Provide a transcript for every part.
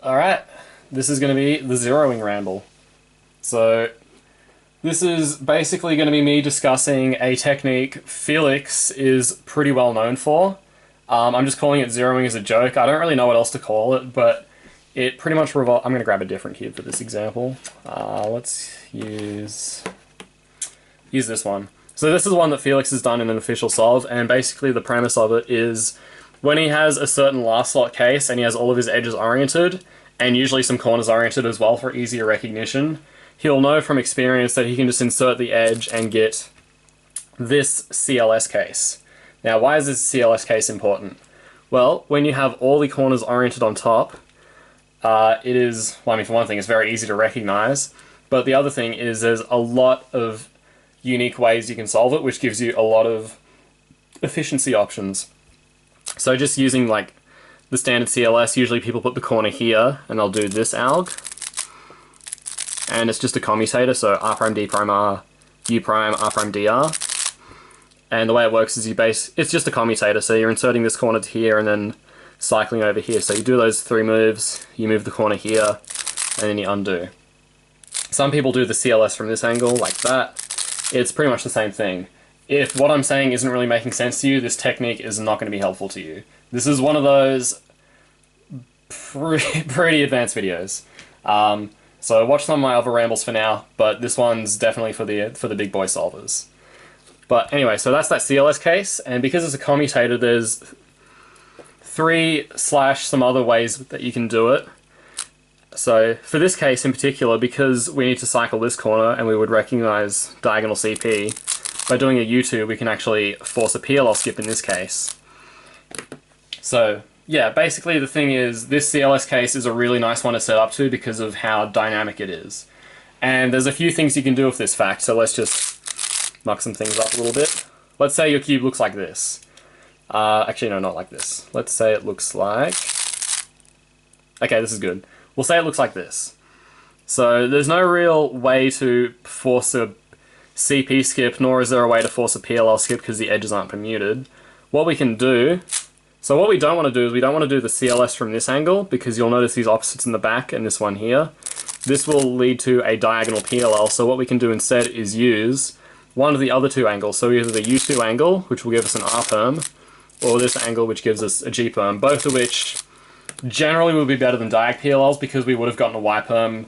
Alright, this is going to be the zeroing ramble. So, this is basically going to be me discussing a technique Feliks is pretty well known for. I'm just calling it zeroing as a joke. I don't really know what else to call it, but it pretty much revolves... I'm going to grab a different cube for this example. Let's use this one. So this is one that Feliks has done in an official solve, and basically the premise of it is when he has a certain last slot case and he has all of his edges oriented, and usually some corners oriented as well for easier recognition, he'll know from experience that he can just insert the edge and get this CLS case. Now, why is this CLS case important? Well, when you have all the corners oriented on top, it is, well, I mean, for one thing, it's very easy to recognize, but the other thing is there's a lot of unique ways you can solve it, which gives you a lot of efficiency options. So just using like the standard CLS, usually people put the corner here, and they'll do this alg, and it's just a commutator, so R prime D prime R, U prime R prime DR. And the way it works is it's just a commutator, so you're inserting this corner to here and then cycling over here. So you do those 3 moves, you move the corner here, and then you undo. Some people do the CLS from this angle, like that. It's pretty much the same thing. If what I'm saying isn't really making sense to you, this technique is not going to be helpful to you. This is one of those pretty advanced videos. So watch some of my other rambles for now, but this one's definitely for the big boy solvers. But anyway, so that's that CLS case, and because it's a commutator, there's 3 / some other ways that you can do it. So for this case in particular, because we need to cycle this corner and we would recognize diagonal CP, by doing a U2 we can actually force a PLL skip in this case. So yeah, basically the thing is, this CLS case is a really nice one to set up to because of how dynamic it is. And there's a few things you can do with this fact, so let's just muck some things up a little bit. Let's say your cube looks like this. Actually no, not like this. Let's say it looks like... Okay, this is good. We'll say it looks like this. So there's no real way to force a CP skip, nor is there a way to force a PLL skip because the edges aren't permuted. What we can do... So what we don't want to do is we don't want to do the CLS from this angle, because you'll notice these opposites in the back and this one here. This will lead to a diagonal PLL, so what we can do instead is use one of the other 2 angles. So either the U2 angle, which will give us an R perm, or this angle, which gives us a G perm, both of which generally would be better than diag PLLs because we would have gotten a Y perm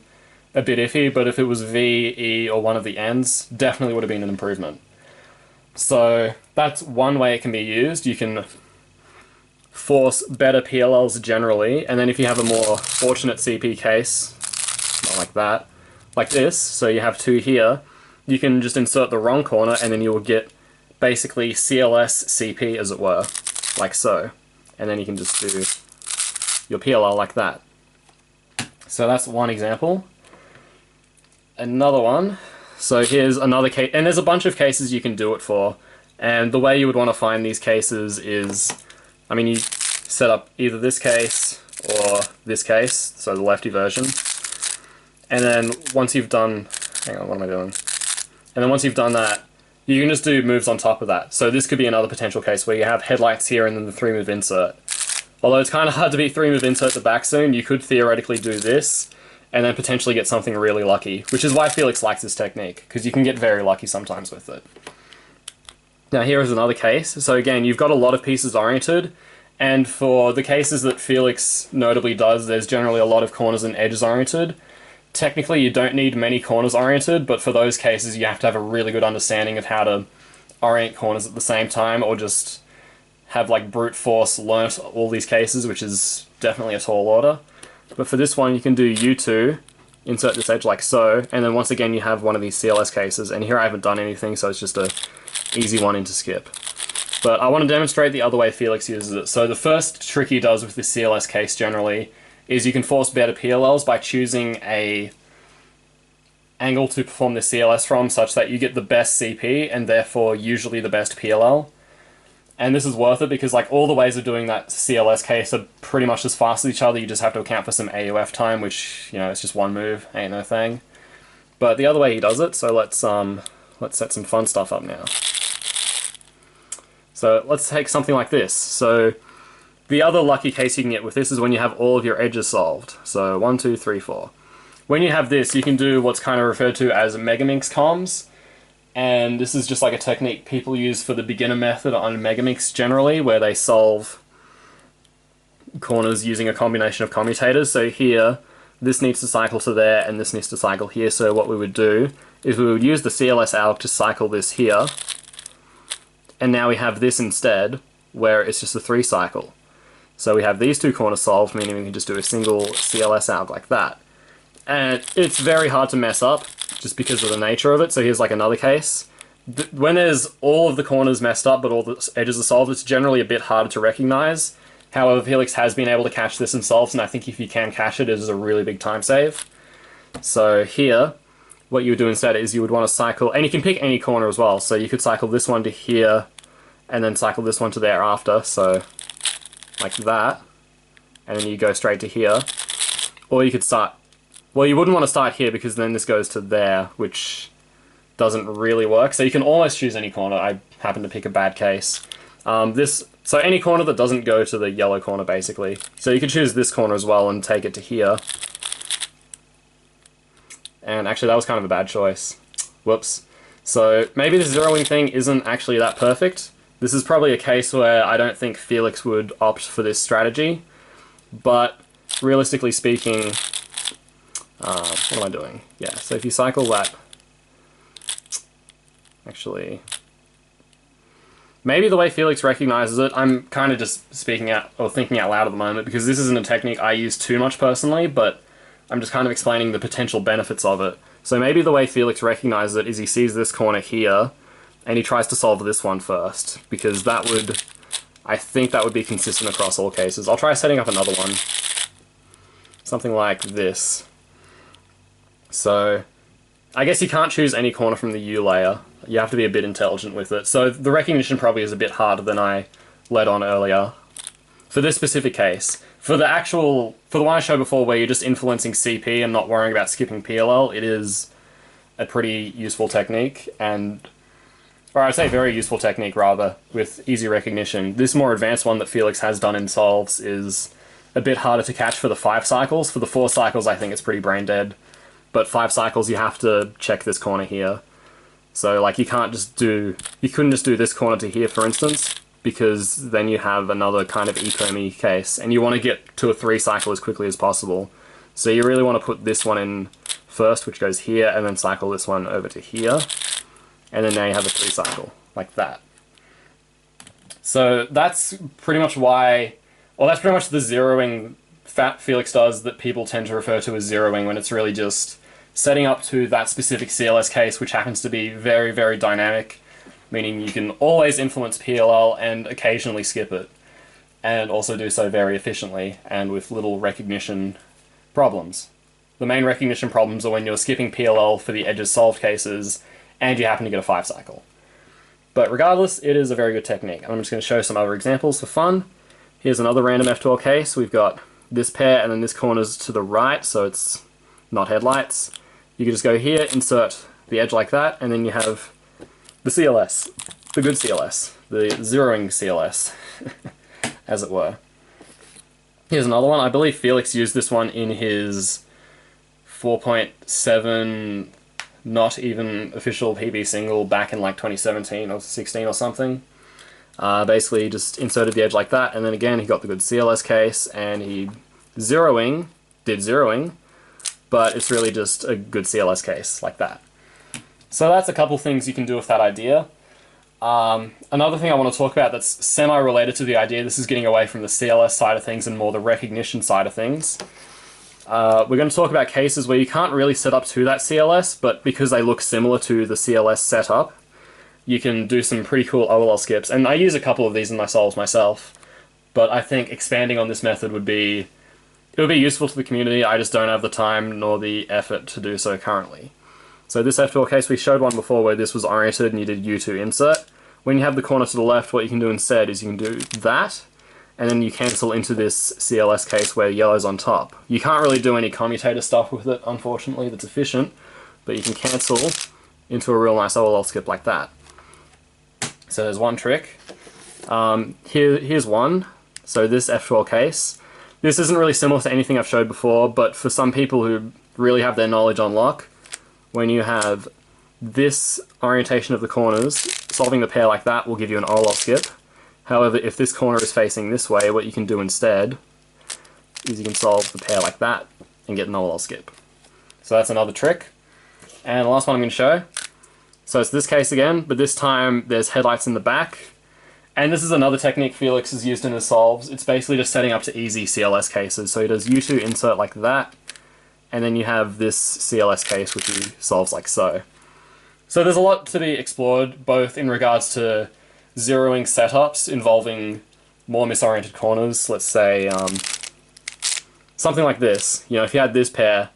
a bit iffy, but if it was V, E, or one of the ends, definitely would have been an improvement. So that's one way it can be used. You can force better PLLs generally, and then if you have a more fortunate CP case, not like that, like this, so you have 2 here, you can just insert the wrong corner and then you will get basically CLS CP, as it were, like so. And then you can just do your PLL like that. So that's one example. Another one, so here's another case, and there's a bunch of cases you can do it for, and the way you would want to find these cases is, I mean, you set up either this case or this case, so the lefty version, and then once you've done, hang on, what am I doing? And then once you've done that, you can just do moves on top of that. So this could be another potential case where you have headlights here and then the 3-move insert. Although it's kind of hard to beat 3-move insert to back zoom, you could theoretically do this and then potentially get something really lucky, which is why Feliks likes this technique, because you can get very lucky sometimes with it. Now here is another case. So again, you've got a lot of pieces oriented, and for the cases that Feliks notably does, there's generally a lot of corners and edges oriented. Technically you don't need many corners oriented, but for those cases you have to have a really good understanding of how to orient corners at the same time, or just have like brute force learnt all these cases, which is definitely a tall order. But for this one you can do U2, insert this edge like so, and then once again you have one of these CLS cases, and here I haven't done anything, so it's just a easy one in to skip. But I want to demonstrate the other way Feliks uses it. So the first trick he does with this CLS case generally is you can force better PLLs by choosing a angle to perform the CLS from such that you get the best CP and therefore usually the best PLL. And this is worth it because like all the ways of doing that CLS case are pretty much as fast as each other. You just have to account for some AUF time, which, you know, it's just one move, ain't no thing. But the other way he does it, so let's set some fun stuff up now. So let's take something like this. So The other lucky case you can get with this is when you have all of your edges solved. So 1, 2, 3, 4. When you have this, you can do what's kind of referred to as Megaminx comms. And this is just like a technique people use for the beginner method on Megaminx generally, where they solve corners using a combination of commutators. So here, this needs to cycle to there, and this needs to cycle here. So what we would do is we would use the CLS alg to cycle this here. And now we have this instead, where it's just a 3 cycle. So we have these two corners solved, meaning we can just do a single CLS alg like that. And it's very hard to mess up, just because of the nature of it. So here's like another case. When there's all of the corners messed up, but all the edges are solved, it's generally a bit harder to recognize. However, Feliks has been able to catch this and solves, and I think if you can catch it, it is a really big time save. So here, what you would do instead is you would want to cycle, and you can pick any corner as well, so you could cycle this one to here, and then cycle this one to there after, so like that, and then you go straight to here. Or you could start, well, you wouldn't want to start here because then this goes to there, which doesn't really work. So you can almost choose any corner. I happen to pick a bad case. So any corner that doesn't go to the yellow corner, basically. So you could choose this corner as well and take it to here. And actually, that was kind of a bad choice. Whoops. So maybe the zeroing thing isn't actually that perfect. This is probably a case where I don't think Feliks would opt for this strategy. But realistically speaking, what am I doing? Yeah, so if you cycle that, actually, maybe the way Feliks recognizes it, I'm kind of just speaking out, or thinking out loud at the moment, because this isn't a technique I use too much personally, but I'm just kind of explaining the potential benefits of it. So maybe the way Feliks recognizes it is he sees this corner here, and he tries to solve this one first, because that would, I think that would be consistent across all cases. I'll try setting up another one. Something like this. So, I guess you can't choose any corner from the U layer. You have to be a bit intelligent with it. So the recognition probably is a bit harder than I led on earlier. For this specific case. For the one I showed before where you're just influencing CP and not worrying about skipping PLL, it is a pretty useful technique, or I'd say very useful technique rather, with easy recognition. This more advanced one that Feliks has done in solves is a bit harder to catch for the 5 cycles. For the 4 cycles I think it's pretty brain dead. But 5 cycles you have to check this corner here. So like you couldn't just do this corner to here for instance, because then you have another kind of ecomy case, and you want to get to a 3 cycle as quickly as possible. So you really want to put this one in first, which goes here, and then cycle this one over to here, and then now you have a 3 cycle, like that. So that's pretty much why, well, that's pretty much the zeroing Feliks does that people tend to refer to as zeroing, when it's really just setting up to that specific CLS case, which happens to be very, very dynamic, meaning you can always influence PLL and occasionally skip it, and also do so very efficiently and with little recognition problems. The main recognition problems are when you're skipping PLL for the edges solved cases and you happen to get a 5 cycle. But regardless, it is a very good technique. I'm just going to show some other examples for fun. Here's another random F12 case. We've got this pair and then this corner's to the right, so it's not headlights. You can just go here, insert the edge like that, and then you have the CLS, the good CLS, the zeroing CLS, as it were. Here's another one. I believe Feliks used this one in his 4.7 not even official PB single back in like 2017 or 16 or something. Basically just inserted the edge like that, and then again he got the good CLS case, and he did zeroing, but it's really just a good CLS case like that. So that's a couple things you can do with that idea. Another thing I want to talk about that's semi-related to the idea, this is getting away from the CLS side of things and more the recognition side of things. We're going to talk about cases where you can't really set up to that CLS, but because they look similar to the CLS setup, you can do some pretty cool OLL skips. And I use a couple of these in my solves myself, but I think expanding on this method would be useful to the community. I just don't have the time nor the effort to do so currently. So this F12 case, we showed one before where this was oriented and you did U2 insert. When you have the corner to the left, what you can do instead is you can do that, and then you cancel into this CLS case where yellow's on top. You can't really do any commutator stuff with it, unfortunately, that's efficient, but you can cancel into a real nice OLL skip like that. So there's one trick. Here's one. so this F12 case. This isn't really similar to anything I've showed before, but for some people who really have their knowledge on lock, when you have this orientation of the corners, solving the pair like that will give you an OLL skip. However, if this corner is facing this way, what you can do instead is you can solve the pair like that and get an OLL skip. So that's another trick. And the last one I'm going to show. So it's this case again, but this time there's headlights in the back. And this is another technique Feliks has used in his solves. It's basically just setting up to easy CLS cases. So he does U2 insert like that, and then you have this CLS case which he solves like so. So there's a lot to be explored, both in regards to zeroing setups involving more misoriented corners. Let's say something like this. You know, if you had this pair,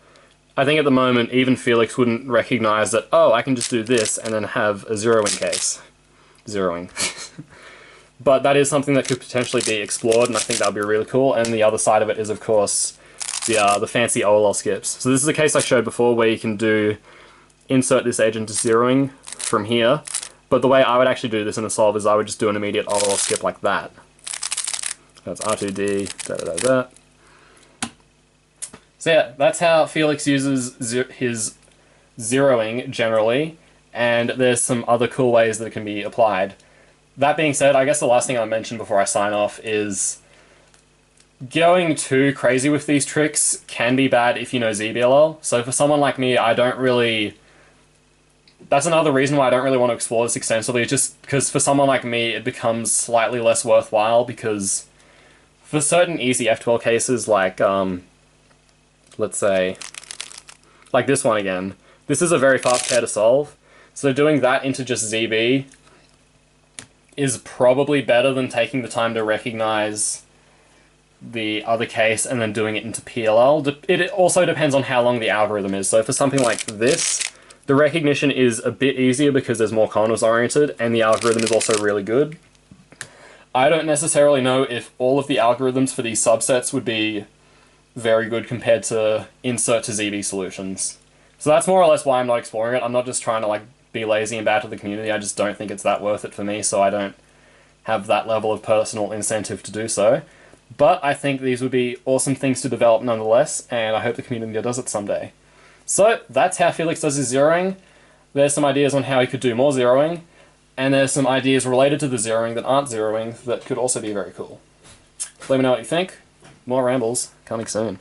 I think at the moment even Feliks wouldn't recognize that, oh, I can just do this and then have a zeroing case. Zeroing. But that is something that could potentially be explored, and I think that would be really cool. And the other side of it is, of course, the fancy OLL skips. So this is a case I showed before where you can do insert this edge into zeroing from here, but the way I would actually do this in a solve is I would just do an immediate OLL skip like that. That's R2D, da-da-da-da. So yeah, that's how Feliks uses his zeroing generally, and there's some other cool ways that it can be applied. That being said, I guess the last thing I'll mention before I sign off is going too crazy with these tricks can be bad if you know ZBLL. So for someone like me, I don't really... That's another reason why I don't really want to explore this extensively, just because for someone like me it becomes slightly less worthwhile, because for certain easy F12 cases like, let's say, like this one again, this is a very fast pair to solve, so doing that into just ZB is probably better than taking the time to recognize the other case and then doing it into PLL. It also depends on how long the algorithm is. So for something like this, the recognition is a bit easier because there's more corners oriented, and the algorithm is also really good. I don't necessarily know if all of the algorithms for these subsets would be very good compared to insert to ZB solutions. So that's more or less why I'm not exploring it. I'm not just trying to like be lazy and bad to the community. I just don't think it's that worth it for me, so I don't have that level of personal incentive to do so. But I think these would be awesome things to develop nonetheless, and I hope the community does it someday. So that's how Feliks does his zeroing. There's some ideas on how he could do more zeroing, and there's some ideas related to the zeroing that aren't zeroing that could also be very cool. Let me know what you think. More rambles coming soon.